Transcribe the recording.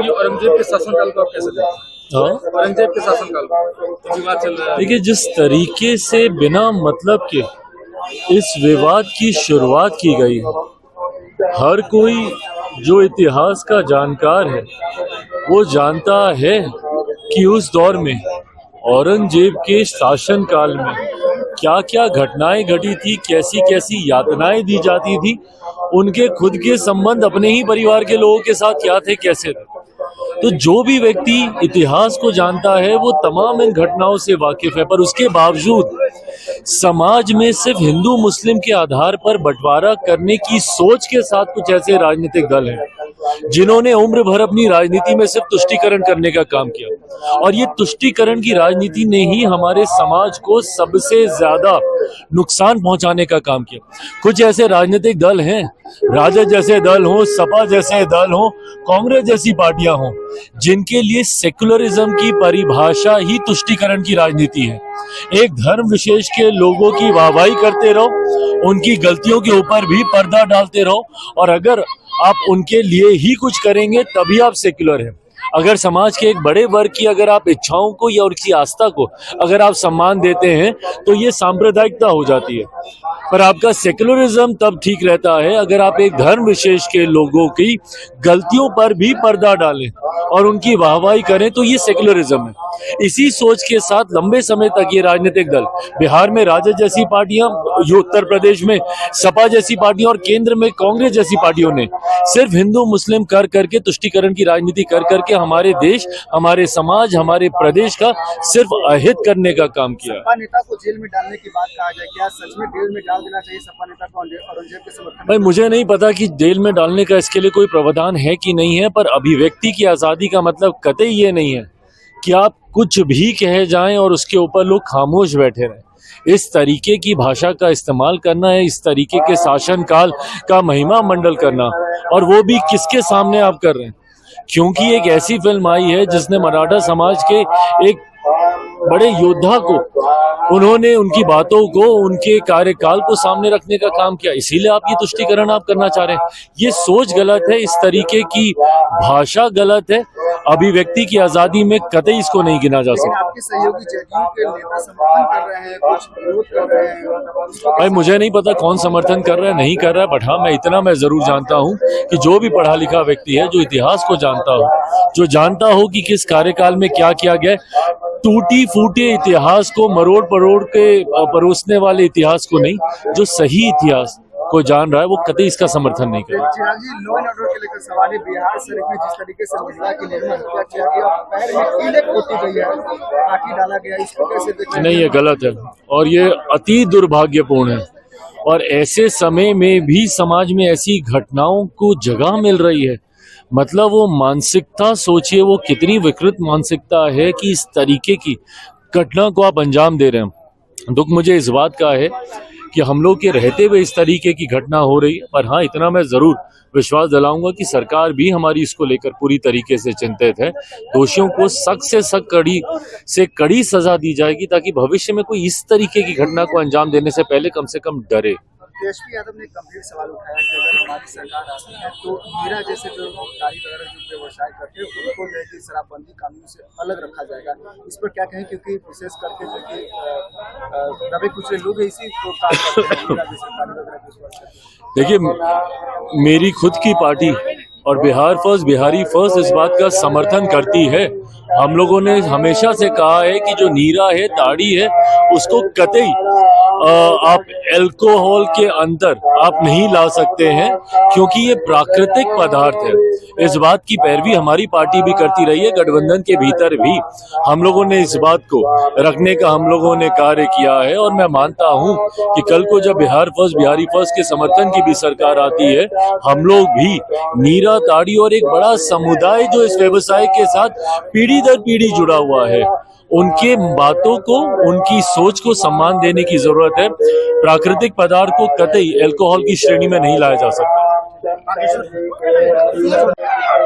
औरंगजेब के शासनकाल को आप कैसे देखते हैं? औरंगजेब के शासनकाल को विवाद चल रहा है। देखिए, जिस तरीके से बिना मतलब के इस विवाद की शुरुआत की गई है, हर कोई जो इतिहास का जानकार है वो जानता है कि उस दौर में औरंगजेब के शासनकाल में क्या क्या घटनाएं घटी थी, कैसी कैसी यातनाएं दी जाती थी, उनके खुद के संबंध अपने ही परिवार के लोगों के साथ क्या थे, कैसे थे। तो जो भी व्यक्ति इतिहास को जानता है वो तमाम इन घटनाओं से वाकिफ है, पर उसके बावजूद समाज में सिर्फ हिंदू मुस्लिम के आधार पर बंटवारा करने की सोच के साथ कुछ ऐसे राजनीतिक दल हैं जिन्होंने उम्र भर अपनी राजनीति में सिर्फ तुष्टीकरण करने का काम किया, और ये तुष्टीकरण की राजनीति ने ही हमारे समाज को सबसे ज्यादा नुकसान पहुंचाने का काम किया। कुछ ऐसे राजनीतिक दल हैं, राजद जैसे दल हो, सपा जैसे दल हो, कांग्रेस जैसी पार्टियां हो, जिनके लिए सेकुलरिज्म की परिभाषा ही तुष्टीकरण की राजनीति है। एक धर्म विशेष के लोगों की वाहवाही करते रहो, उनकी गलतियों के ऊपर भी पर्दा डालते रहो, और अगर आप उनके लिए ही कुछ करेंगे तभी आप सेक्युलर हैं। अगर समाज के एक बड़े वर्ग की अगर आप इच्छाओं को या उनकी आस्था को अगर आप सम्मान देते हैं तो ये सांप्रदायिकता हो जाती है। पर आपका सेक्युलरिज्म तब ठीक रहता है अगर आप एक धर्म विशेष के लोगों की गलतियों पर भी पर्दा डालें और उनकी वाहवाही करें, तो ये सेक्युलरिज्म है। इसी सोच के साथ लंबे समय तक ये राजनीतिक दल, बिहार में राजद जैसी पार्टियां, उत्तर प्रदेश में सपा जैसी पार्टियां और केंद्र में कांग्रेस जैसी पार्टियों ने सिर्फ हिंदू मुस्लिम कर करके तुष्टीकरण की राजनीति कर करके हमारे देश, हमारे समाज, हमारे प्रदेश का सिर्फ अहित करने का काम किया। सपा नेता को जेल में डालने की बात कहा जाए, क्या सच में जेल में डाल देना चाहिए सपा नेता को औरंगजेब के समर्थन? भाई, मुझे नहीं पता कि जेल में डालने का इसके लिए कोई प्रावधान है कि नहीं है, पर अभिव्यक्ति की आजादी का मतलब कतई ये नहीं है कि आप कुछ भी कहे जाएं और उसके ऊपर लोग खामोश बैठे रहें। इस तरीके की भाषा का इस्तेमाल करना है, इस तरीके के शासनकाल का महिमा मंडल करना, और वो भी किसके सामने आप कर रहे हैं? क्योंकि एक ऐसी फिल्म आई है जिसने मराठा समाज के एक बड़े योद्धा को, उन्होंने उनकी बातों को, उनके कार्यकाल को सामने रखने का काम किया, इसीलिए आप ये तुष्टीकरण आप करना चाह रहे हैं। ये सोच गलत है, इस तरीके की भाषा गलत है, अभिव्यक्ति की आजादी में कतई इसको नहीं गिना जा सकता। आपके सहयोगी जदयू के नेता समर्थन कर रहे हैं, कुछ विरोध कर रहे हैं। भाई, मुझे नहीं पता कौन समर्थन कर रहा है, नहीं कर रहा है, बट हाँ, मैं इतना मैं जरूर जानता हूँ कि जो भी पढ़ा लिखा व्यक्ति है, जो इतिहास को जानता हो, जो जानता हो कि किस कार्यकाल में क्या किया गया, टूटी फूटे इतिहास को मरोड़ परोड़ के परोसने वाले इतिहास को नहीं, जो सही इतिहास को जान रहा है, वो कतई इसका समर्थन नहीं करेगा। चिराग जी, लॉ एंड ऑर्डर के लेकर सवाल है, बिहार शरीफ में जिस तरीके से महिला की निर्मम हत्या किया गया, पैर में कीले पोती गई है, काटी डाला गया, इसको कैसे देखते? नहीं, ये गलत है और ये अति दुर्भाग्यपूर्ण है, और ऐसे समय में भी समाज में ऐसी घटनाओं को जगह मिल रही है। मतलब वो मानसिकता सोचिए, वो कितनी विकृत मानसिकता है कि इस तरीके की घटना को आप अंजाम दे रहे हैं। दुख मुझे इस बात का है कि हम लोग के रहते हुए इस तरीके की घटना हो रही है, पर हाँ, इतना मैं जरूर विश्वास दिलाऊंगा कि सरकार भी हमारी इसको लेकर पूरी तरीके से चिंतित है। दोषियों को सख्त से सख्त, कड़ी से कड़ी सजा दी जाएगी ताकि भविष्य में कोई इस तरीके की घटना को अंजाम देने से पहले कम से कम डरे। तेजस्वी यादव ने गंभीर सवाल उठाया कि अगर हमारी सरकार आती है तो मीरा जैसे जो गाड़ी वगैरह जो व्यवसाय करते हैं उनको जो है कि शराबबंदी कानून से अलग रखा जाएगा, इस पर क्या कहें? क्योंकि विशेष करके जो कि दबे कुछ लोग इसी को काम करते हैं, मीरा जैसे गाड़ी वगैरह। देखिए, मेरी खुद की पार्टी और बिहार फर्स्ट, बिहारी फर्स्ट इस बात का समर्थन करती है। हम लोगों ने हमेशा से कहा है कि जो नीरा है, ताड़ी है, उसको कतई आप अल्कोहल के अंदर आप नहीं ला सकते हैं, क्योंकि ये प्राकृतिक पदार्थ है। इस बात की पैरवी हमारी पार्टी भी करती रही है, गठबंधन के भीतर भी हम लोगों ने इस बात को रखने का हम लोगों ने कार्य किया है, और मैं मानता हूं कि कल को जब बिहार फर्स्ट, बिहारी फर्स्ट के समर्थन की भी सरकार आती है, हम लोग भी नीरा, ताड़ी और एक बड़ा समुदाय जो इस व्यवसाय के साथ पीढ़ी दर पीढ़ी जुड़ा हुआ है, उनके बातों को, उनकी सोच को सम्मान देने की जरूरत है। प्राकृतिक पदार्थ को कतई अल्कोहल की श्रेणी में नहीं लाया जा सकता।